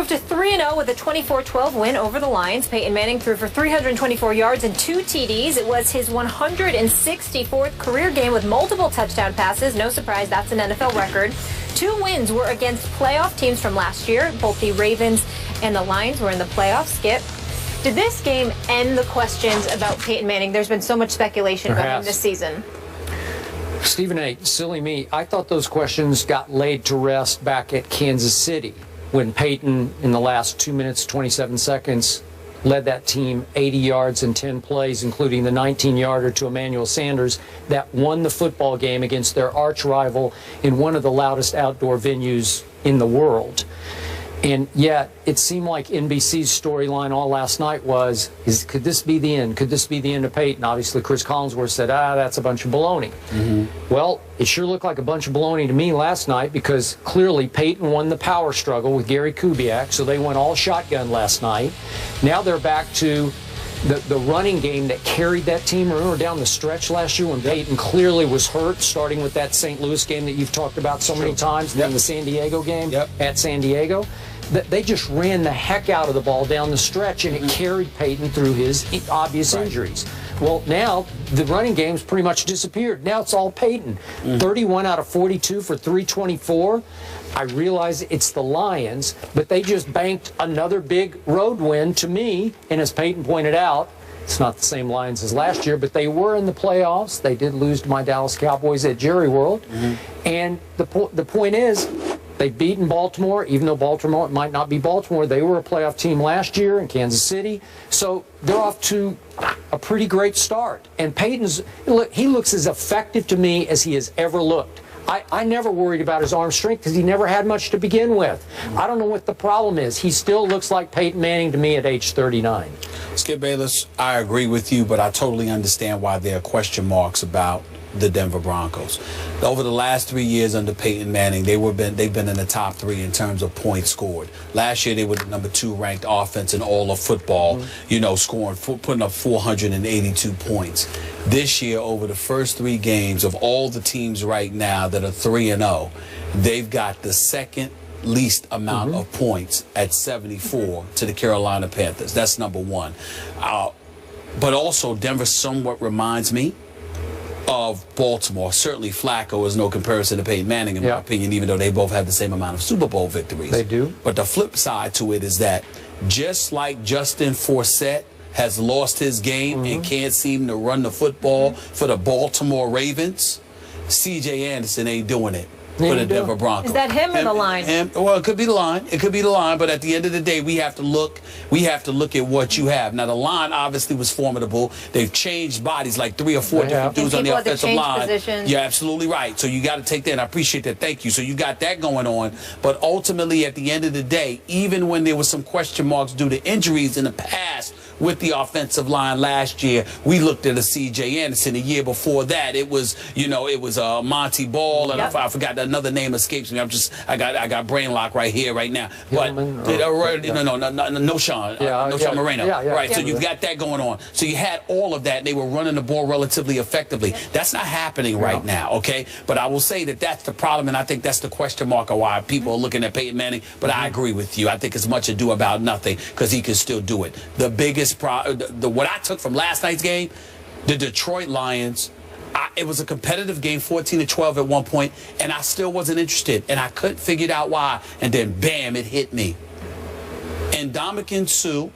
to 3-0 with a 24-12 win over the Lions. Peyton Manning threw for 324 yards and 2 TDs. It was his 164th career game with multiple touchdown passes. No surprise, that's an NFL record. 2 wins were against playoff teams from last year. Both the Ravens and the Lions were in the playoffs. Skip, did this game end the questions about Peyton Manning? There's been so much speculation about him this season. Stephen A., silly me, I thought those questions got laid to rest back at Kansas City when Peyton, in the last 2 minutes, 27 seconds, led that team 80 yards in 10 plays, including the 19-yarder to Emmanuel Sanders that won the football game against their arch rival in one of the loudest outdoor venues in the world. And yet, it seemed like NBC's storyline all last night was, could this be the end? Could this be the end of Peyton? Obviously, Chris Collinsworth said, that's a bunch of baloney. Well, it sure looked like a bunch of baloney to me last night because clearly Peyton won the power struggle with Gary Kubiak, so they went all shotgun last night. Now they're back to the running game that carried that team. Remember down the stretch last year when Peyton clearly was hurt, starting with that St. Louis game that you've talked about so many times, then the San Diego game at San Diego. They just ran the heck out of the ball down the stretch, and it carried Peyton through his obvious injuries. Well, now the running game's pretty much disappeared. Now it's all Peyton. 31 out of 42 for 324. I realize it's the Lions, but they just banked another big road win to me. And as Peyton pointed out, it's not the same Lions as last year, but they were in the playoffs. They did lose to my Dallas Cowboys at Jerry World. And the point is, they've beaten Baltimore, even though Baltimore might not be Baltimore. They were a playoff team last year in Kansas City. So they're off to a pretty great start. And Peyton's, look, he looks as effective to me as he has ever looked. I never worried about his arm strength because he never had much to begin with. I don't know what the problem is. He still looks like Peyton Manning to me at age 39. Skip Bayless, I agree with you, but I totally understand why there are question marks about the Denver Broncos. Over the last 3 years under Peyton Manning, they've been in the top 3 in terms of points scored. Last year, they were the #2 ranked offense in all of football, you know, putting up 482 points. This year, over the first 3 games of all the teams right now that are 3-0, they've got the second least amount of points at 74 to the Carolina Panthers. That's number 1. But also, Denver somewhat reminds me of Baltimore. Certainly Flacco is no comparison to Peyton Manning in my opinion, even though they both have the same amount of Super Bowl victories. They do. But the flip side to it is that just like Justin Forsett has lost his game and can't seem to run the football for the Baltimore Ravens, C.J. Anderson ain't doing it for the Denver Broncos. Is that him or the line? Well, it could be the line. It could be the line. But at the end of the day, we have to look. We have to look at what you have. Now, the line obviously was formidable. They've changed bodies like 3 or 4 different dudes on the offensive line. Positions. You're absolutely right. So you got to take that. And I appreciate that. Thank you. So you got that going on. But ultimately, at the end of the day, even when there was some question marks due to injuries in the past with the offensive line last year, we looked at a C.J. Anderson. The year before that, it was, you know, it was Monty Ball, and I forgot that another name escapes me. I got brain lock right here, right now. But no Sean Moreno. Right. So you've got that going on. So you had all of that, and they were running the ball relatively effectively. That's not happening right now. Okay. But I will say that that's the problem, and I think that's the question mark of why people are looking at Peyton Manning. But I agree with you. I think it's much ado about nothing because he can still do it. The biggest what I took from last night's game, the Detroit Lions. It was a competitive game, 14-12 at one point, and I still wasn't interested, and I couldn't figure out why. And then, bam, it hit me. And Ndamukong Suh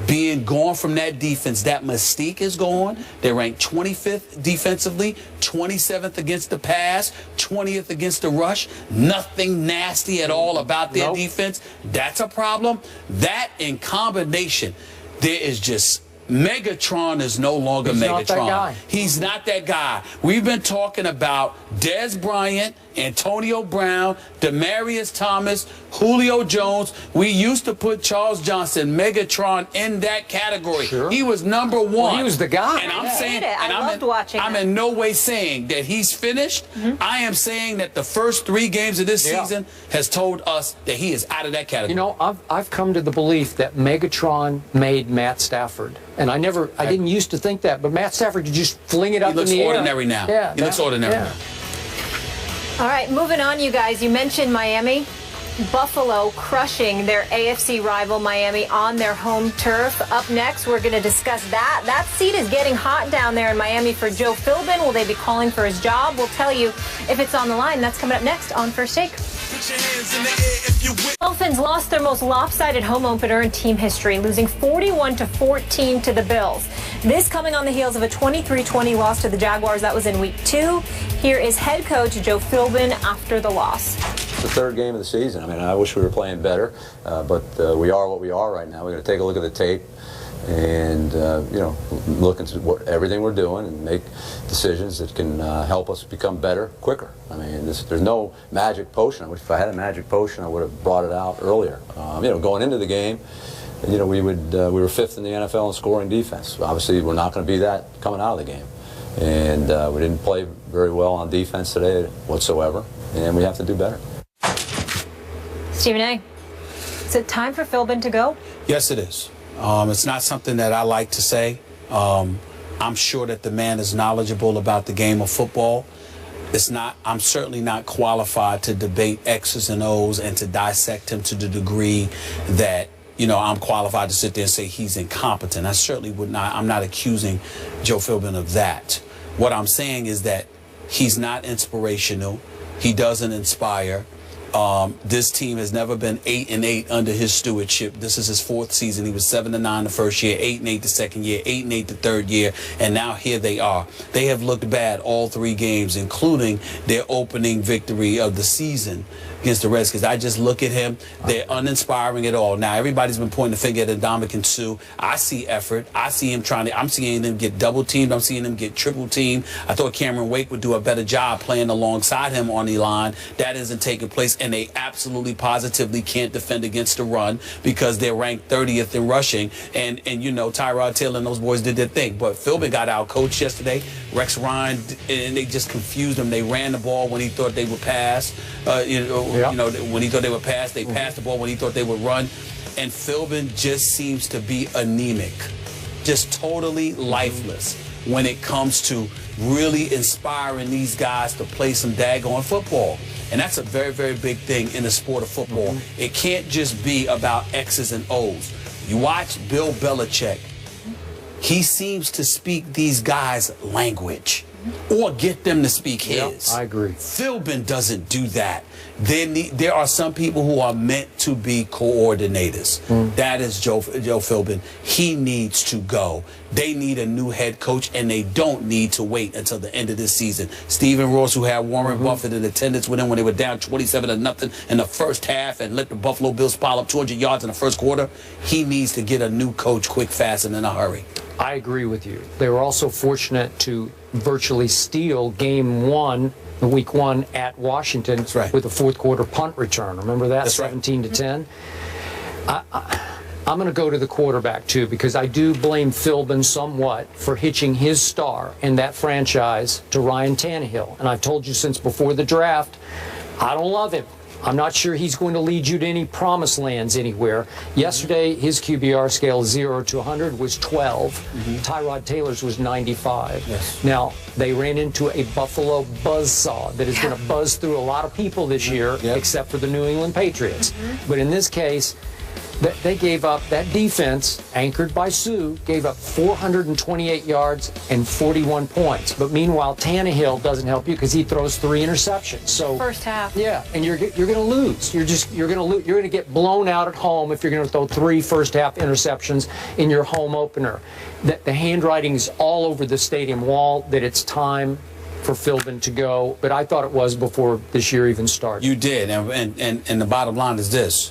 being gone from that defense, that mystique is gone. They're ranked 25th defensively, 27th against the pass, 20th against the rush. Nothing nasty at all about their defense. That's a problem. That in combination, there is just Megatron is no longer Megatron. Not that guy. He's not that guy. We've been talking about Dez Bryant, Antonio Brown, Demaryius Thomas, Julio Jones. We used to put Charles Johnson, Megatron, in that category. Sure. He was number 1. Well, he was the guy. And I'm saying, I loved watching I'm him. in no way saying that he's finished. I am saying that the first 3 games of this season has told us that he is out of that category. You know, I've come to the belief that Megatron made Matt Stafford. And I didn't used to think that, but Matt Stafford could just fling it up in the air. He looks ordinary now. Yeah, he looks ordinary now. All right, moving on, you guys. You mentioned Miami. Buffalo crushing their AFC rival Miami on their home turf. Up next, we're going to discuss that. That seat is getting hot down there in Miami for Joe Philbin. Will they be calling for his job? We'll tell you if it's on the line. That's coming up next on First Take. Dolphins lost their most lopsided home opener in team history, losing 41-14 to the Bills. This coming on the heels of a 23-20 loss to the Jaguars. That was in Week 2. Here is head coach Joe Philbin after the loss. The third game of the season. I mean, I wish we were playing better, but we are what we are right now. We're going to take a look at the tape and, you know, look into everything we're doing and make decisions that can help us become better quicker. I mean, there's no magic potion. I wish if I had a magic potion, I would have brought it out earlier. You know, going into the game, you know, we were fifth in the NFL in scoring defense. Obviously, we're not going to be that coming out of the game. And we didn't play very well on defense today whatsoever, and we have to do better. Stephen A., is it time for Philbin to go? Yes, it is. It's not something that I like to say. I'm sure that the man is knowledgeable about the game of football. I'm certainly not qualified to debate X's and O's and to dissect him to the degree that, you know, I'm qualified to sit there and say he's incompetent. I certainly would not. I'm not accusing Joe Philbin of that. What I'm saying is that he's not inspirational. He doesn't inspire. This team has never been 8-8 under his stewardship. This is his fourth season. He was 7-9 the first year, 8-8 the second year, 8-8 the third year, and now here they are. They have looked bad all 3 games, including their opening victory of the season against the Redskins. I just look at him. They're uninspiring at all. Now, everybody's been pointing the finger at Ndamukong Suh. I see effort. I see him I'm seeing them get double-teamed. I'm seeing them get triple-teamed. I thought Cameron Wake would do a better job playing alongside him on the line. That isn't taking place, and they absolutely positively can't defend against the run because they're ranked 30th in rushing. And you know, Tyrod Taylor and those boys did their thing. But Philbin got out-coached yesterday. Rex Ryan, and they just confused him. They ran the ball when he thought they would pass. You know, when he thought they would pass, they passed the ball when he thought they would run. And Philbin just seems to be anemic, just totally lifeless when it comes to really inspiring these guys to play some daggone football. And that's a very, very big thing in the sport of football. It can't just be about X's and O's. You watch Bill Belichick, he seems to speak these guys' language or get them to speak his. I agree. Philbin doesn't do that. There are some people who are meant to be coordinators. That is Joe Philbin. He needs to go. They need a new head coach, and they don't need to wait until the end of this season. Stephen Ross, who had Warren Buffett in attendance with him when they were down 27-0 in the first half and let the Buffalo Bills pile up 200 yards in the first quarter, he needs to get a new coach quick, fast, and in a hurry. I agree with you. They were also fortunate to virtually steal game 1, week 1 at Washington. That's right. With a fourth quarter punt return. Remember that? That's 17-10. I'm going to go to the quarterback too, because I do blame Philbin somewhat for hitching his star in that franchise to Ryan Tannehill. And I've told you since before the draft, I don't love him. I'm not sure he's going to lead you to any promised lands anywhere. Yesterday, his QBR scale 0 to 100 was 12. Tyrod Taylor's was 95. Yes. Now, they ran into a Buffalo buzzsaw that is going to buzz through a lot of people this year, except for the New England Patriots. But in this case, they gave up, that defense, anchored by Sue, gave up 428 yards and 41 points. But meanwhile, Tannehill doesn't help you because he throws 3 interceptions. So first half. Yeah, and you're going to lose. You're going to get blown out at home if you're going to throw 3 first half interceptions in your home opener. The handwriting's all over the stadium wall that it's time for Philbin to go. But I thought it was before this year even started. You did, and the bottom line is this.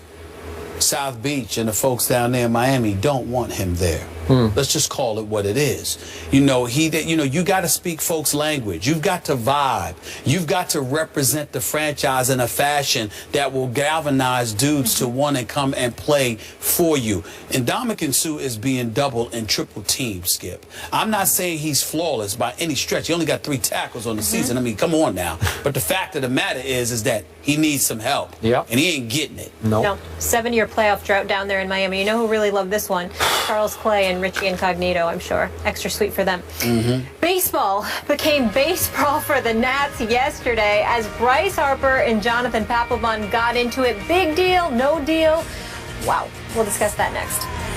South Beach and the folks down there in Miami don't want him there. Let's just call it what it is. You know, you got to speak folks' language. You've got to vibe. You've got to represent the franchise in a fashion that will galvanize dudes to want to come and play for you. And Ndamukong Suh is being double and triple teamed, Skip. I'm not saying he's flawless by any stretch. He only got 3 tackles on the season. I mean, come on now. But the fact of the matter is that he needs some help. Yep. And he ain't getting it. No. 7-year playoff drought down there in Miami. You know who really loved this one? Charles Clay and Richie Incognito, I'm sure. Extra sweet for them. Baseball became baseball for the Nats yesterday as Bryce Harper and Jonathan Papelbon got into it. Big deal, no deal. Wow. We'll discuss that next.